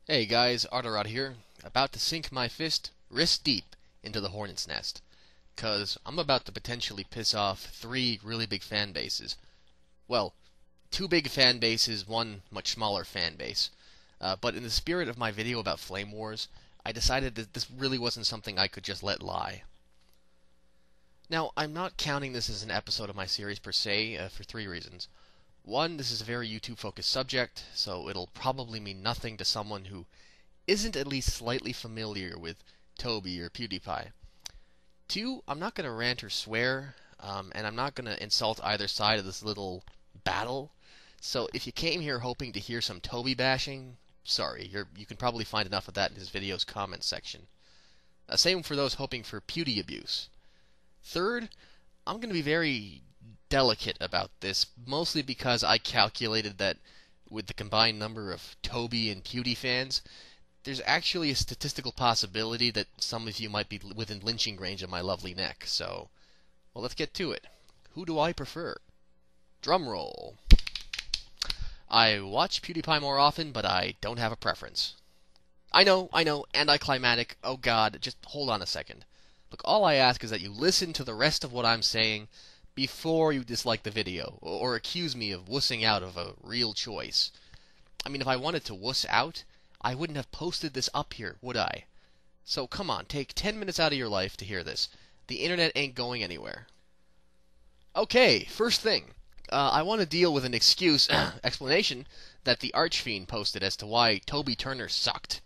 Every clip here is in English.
Hey guys, Arterod here, about to sink my fist wrist deep into the hornet's nest, 'cause I'm about to potentially piss off 3 really big fan bases. Well, 2 big fan bases, 1 much smaller fan base. But in the spirit of my video about Flame Wars, I decided that this really wasn't something I could just let lie. Now, I'm not counting this as an episode of my series per se, for 3 reasons. 1, this is a very YouTube-focused subject, so it'll probably mean nothing to someone who isn't at least slightly familiar with Toby or Pewdiepie. 2, I'm not going to rant or swear, and I'm not going to insult either side of this little battle. So if you came here hoping to hear some Toby bashing, sorry, you can probably find enough of that in his video's comment section. Same for those hoping for Pewdie abuse. 3rd, I'm going to be very delicate about this, mostly because I calculated that with the combined number of Toby and Pewdie fans, there's actually a statistical possibility that some of you might be within lynching range of my lovely neck. So, well, let's get to it. Who do I prefer? Drum roll. I watch PewDiePie more often, but I don't have a preference. I know, anticlimactic. Oh god, just hold on a second. Look, all I ask is that you listen to the rest of what I'm saying before you dislike the video, or accuse me of wussing out of a real choice. I mean, if I wanted to wuss out, I wouldn't have posted this up here, would I? So come on, take 10 minutes out of your life to hear this. The internet ain't going anywhere. Okay, first thing. I want to deal with an explanation that the Archfiend posted as to why Toby Turner sucked.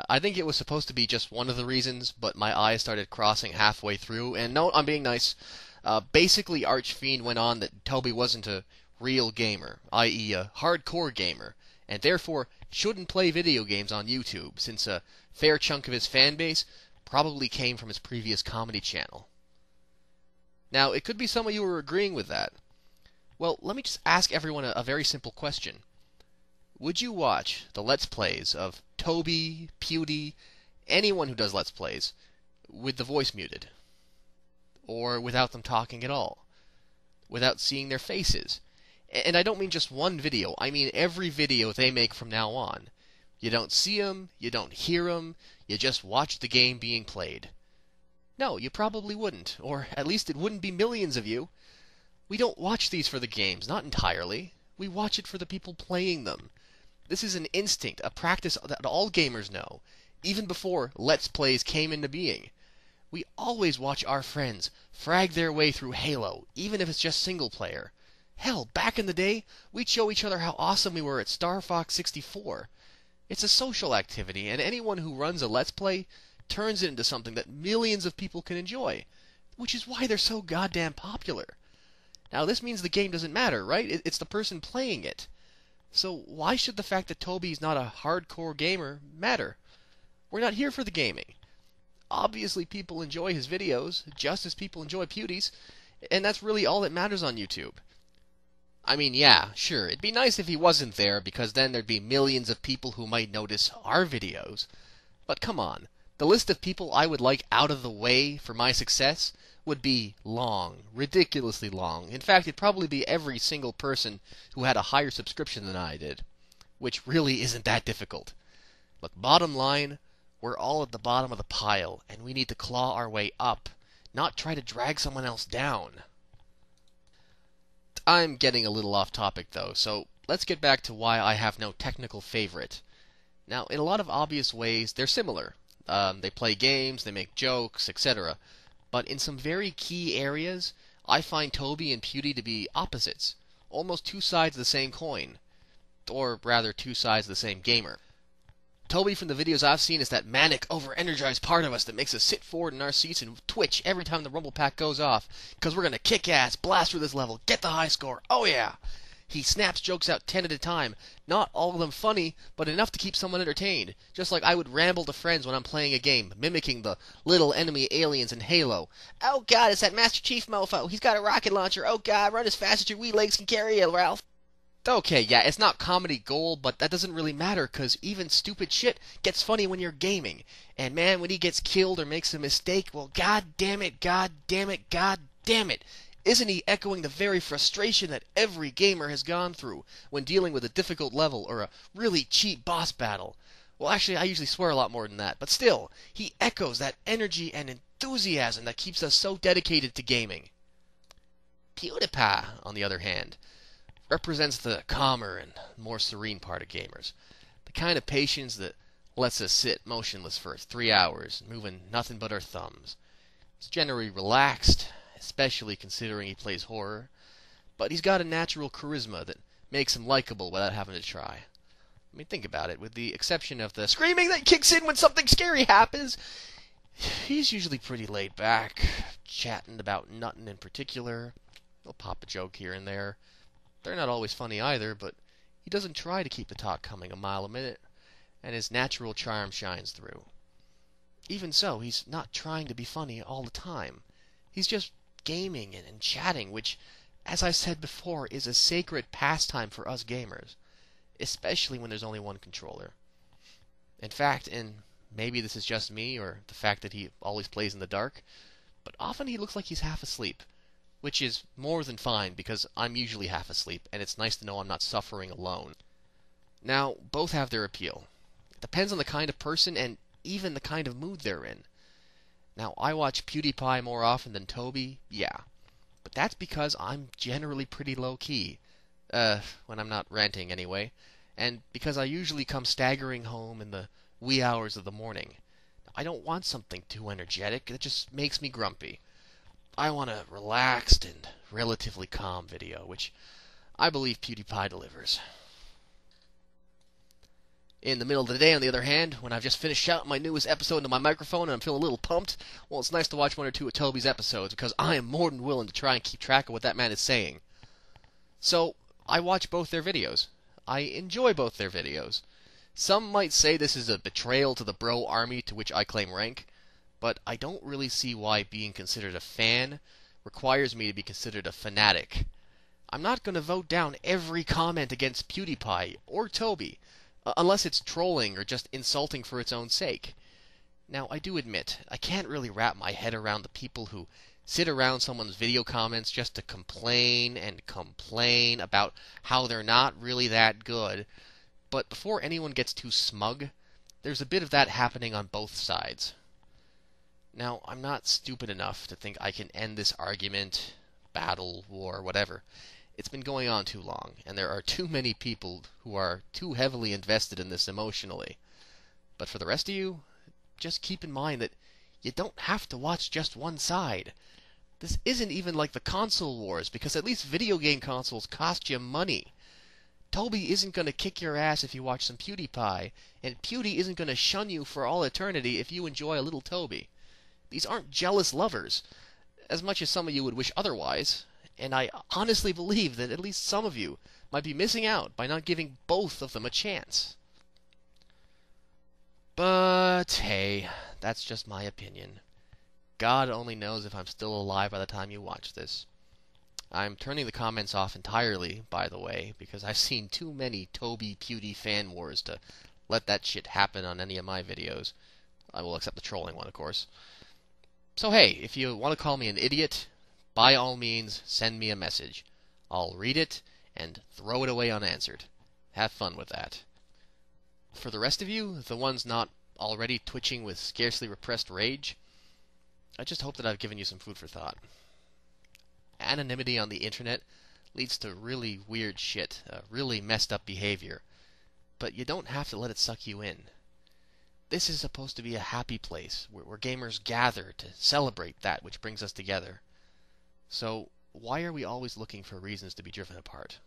I think it was supposed to be just one of the reasons, but my eyes started crossing halfway through, and no, I'm being nice. Basically, Archfiend went on that Toby wasn't a real gamer, i.e. a hardcore gamer, and therefore shouldn't play video games on YouTube, since a fair chunk of his fanbase probably came from his previous comedy channel. Now, it could be some of you are agreeing with that. Well, let me just ask everyone a very simple question. Would you watch the Let's Plays of Toby, Pewdie, anyone who does Let's Plays, with the voice muted? Or without them talking at all? Without seeing their faces? And I don't mean just one video, I mean every video they make from now on. You don't see them, you don't hear them, you just watch the game being played. No, you probably wouldn't, or at least it wouldn't be millions of you. We don't watch these for the games, not entirely. We watch it for the people playing them. This is an instinct, a practice that all gamers know, even before Let's Plays came into being. We always watch our friends frag their way through Halo, even if it's just single player. Hell, back in the day, we'd show each other how awesome we were at Star Fox 64. It's a social activity, and anyone who runs a Let's Play turns it into something that millions of people can enjoy, which is why they're so goddamn popular. Now, this means the game doesn't matter, right? It's the person playing it. So why should the fact that Toby's not a hardcore gamer matter? We're not here for the gaming. Obviously, people enjoy his videos, just as people enjoy Pewdie's, and that's really all that matters on YouTube. I mean, yeah, sure, it'd be nice if he wasn't there, because then there'd be millions of people who might notice our videos. But come on, the list of people I would like out of the way for my success would be long, ridiculously long. In fact, it'd probably be every single person who had a higher subscription than I did, which really isn't that difficult. Look, bottom line, we're all at the bottom of the pile, and we need to claw our way up, not try to drag someone else down. I'm getting a little off topic, though, so let's get back to why I have no technical favorite. Now, in a lot of obvious ways, they're similar. They play games, they make jokes, etc. But in some very key areas, I find Toby and Pewdie to be opposites, almost 2 sides of the same coin. Or rather, 2 sides of the same gamer. Toby, from the videos I've seen, is that manic, over-energized part of us that makes us sit forward in our seats and twitch every time the rumble pack goes off, because we're going to kick ass, blast through this level, get the high score, oh yeah! He snaps jokes out 10 at a time, not all of them funny, but enough to keep someone entertained, just like I would ramble to friends when I'm playing a game, mimicking the little enemy aliens in Halo. Oh god, it's that Master Chief mofo, he's got a rocket launcher, oh god, run as fast as your wee legs can carry you, Ralph. Okay, yeah, it's not comedy gold, but that doesn't really matter, because even stupid shit gets funny when you're gaming. And man, when he gets killed or makes a mistake, well, god damn it, god damn it, god damn it. Isn't he echoing the very frustration that every gamer has gone through when dealing with a difficult level or a really cheap boss battle? Well, actually, I usually swear a lot more than that, but still, he echoes that energy and enthusiasm that keeps us so dedicated to gaming. PewDiePie, on the other hand, represents the calmer and more serene part of gamers. The kind of patience that lets us sit motionless for 3 hours, moving nothing but our thumbs. He's generally relaxed, especially considering he plays horror, but he's got a natural charisma that makes him likable without having to try. I mean, think about it. With the exception of the screaming that kicks in when something scary happens, he's usually pretty laid back, chatting about nothing in particular. He'll pop a joke here and there. They're not always funny either, but he doesn't try to keep the talk coming a mile a minute, and his natural charm shines through. Even so, he's not trying to be funny all the time. He's just gaming and chatting, which, as I said before, is a sacred pastime for us gamers, especially when there's only one controller. In fact, and maybe this is just me or the fact that he always plays in the dark, but often he looks like he's half asleep, which is more than fine because I'm usually half asleep, and it's nice to know I'm not suffering alone. Now, both have their appeal. It depends on the kind of person and even the kind of mood they're in. Now, I watch PewDiePie more often than Toby, yeah. But that's because I'm generally pretty low-key. When I'm not ranting anyway. And because I usually come staggering home in the wee hours of the morning. I don't want something too energetic. That just makes me grumpy. I want a relaxed and relatively calm video, which I believe PewDiePie delivers. In the middle of the day, on the other hand, when I've just finished shouting my newest episode into my microphone and I'm feeling a little pumped, well, it's nice to watch one or two of Toby's episodes, because I am more than willing to try and keep track of what that man is saying. So, I watch both their videos. I enjoy both their videos. Some might say this is a betrayal to the BroArmy to which I claim rank, but I don't really see why being considered a fan requires me to be considered a fanatic. I'm not going to vote down every comment against PewDiePie or Toby, unless it's trolling or just insulting for its own sake. Now, I do admit, I can't really wrap my head around the people who sit around someone's video comments just to complain and complain about how they're not really that good. But before anyone gets too smug, there's a bit of that happening on both sides. Now, I'm not stupid enough to think I can end this argument, battle, war, whatever. It's been going on too long, and there are too many people who are too heavily invested in this emotionally. But for the rest of you, just keep in mind that you don't have to watch just one side. This isn't even like the console wars, because at least video game consoles cost you money. Toby isn't going to kick your ass if you watch some PewDiePie, and Pewdie isn't going to shun you for all eternity if you enjoy a little Toby. These aren't jealous lovers, as much as some of you would wish otherwise, and I honestly believe that at least some of you might be missing out by not giving both of them a chance. But hey, that's just my opinion. God only knows if I'm still alive by the time you watch this. I'm turning the comments off entirely, by the way, because I've seen too many Toby Pewdie fan wars to let that shit happen on any of my videos. I will accept the trolling one, of course. So hey, if you want to call me an idiot, by all means, send me a message. I'll read it and throw it away unanswered. Have fun with that. For the rest of you, the ones not already twitching with scarcely repressed rage, I just hope that I've given you some food for thought. Anonymity on the internet leads to really weird shit, really messed up behavior, but you don't have to let it suck you in. This is supposed to be a happy place, where gamers gather to celebrate that which brings us together. So, why are we always looking for reasons to be driven apart?